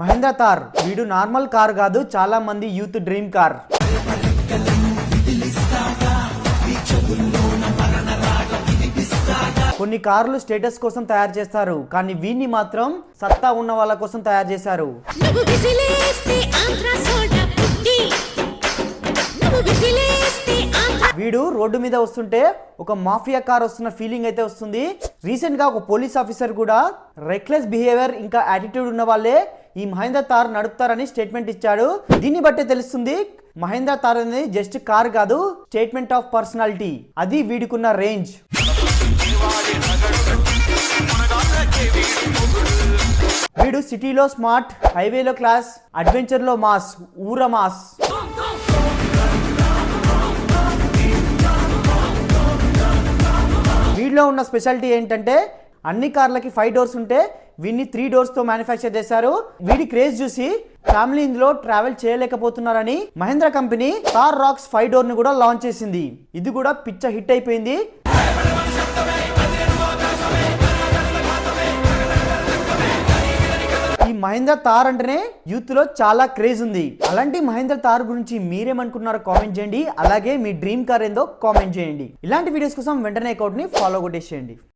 మహేంద్ర థార్ వీడు normal car కాదు, చాలా మంది యూత్ డ్రీమ్ కార్. కొన్ని కార్లు స్టేటస్ కోసం తయారు చేస్తారు, కానీ వీన్ని మాత్రం సత్తా ఉన్న వాళ్ళ కోసం తయారు చేశారు. వీడు రోడ్డు మీద వస్తుంటే ఒక మాఫియా కార్ వస్తున్న ఫీలింగ్ అయితే వస్తుంది. రీసెంట్ గా ఒక పోలీస్ ఆఫీసర్ కూడా రెక్లెస్ బిహేవియర్ ఇంకా యాటిట్యూడ్ ఉన్న వాళ్ళే ఈ మహేంద్ర థార్ నడుపుతారని స్టేట్మెంట్ ఇచ్చాడు. దీన్ని బట్టే తెలుస్తుంది మహేంద్ర థార్ అనేది జస్ట్ కార్ కాదు, స్టేట్మెంట్ ఆఫ్ పర్సనాలిటీ. అది వీడికున్న రేంజ్. వీడు సిటీలో స్మార్ట్, హైవేలో క్లాస్, అడ్వెంచర్ లో మాస్, ఊర మాస్. వీడిలో ఉన్న స్పెషాలిటీ ఏంటంటే అన్ని కార్లకి 5 డోర్స్ ఉంటే వీడిని 3 డోర్స్ తో మ్యానుఫ్యాక్చర్ చేశారు. వీడి క్రేజ్ చూసి ఫ్యామిలీ ఇందులో ట్రావెల్ చేయలేకపోతున్నారని Mahindra company Thar Roxx 5 door ని కూడా లాంచ్ చేసింది. ఇది కూడా పిచ్చ హిట్ అయిపోయింది. ఈ మహేంద్ర థార్ అంటేనే యూత్ లో చాలా క్రేజ్ ఉంది. అలాంటి మహేంద్ర థార్ గురించి మీరేమనుకున్నారో కామెంట్ చేయండి. అలాగే మీ డ్రీమ్ కార్ ఏందో కామెంట్ చేయండి. ఇలాంటి వీడియోస్ కోసం వెంటనే అకౌంట్ ని ఫాలో కొట్టేసేయండి.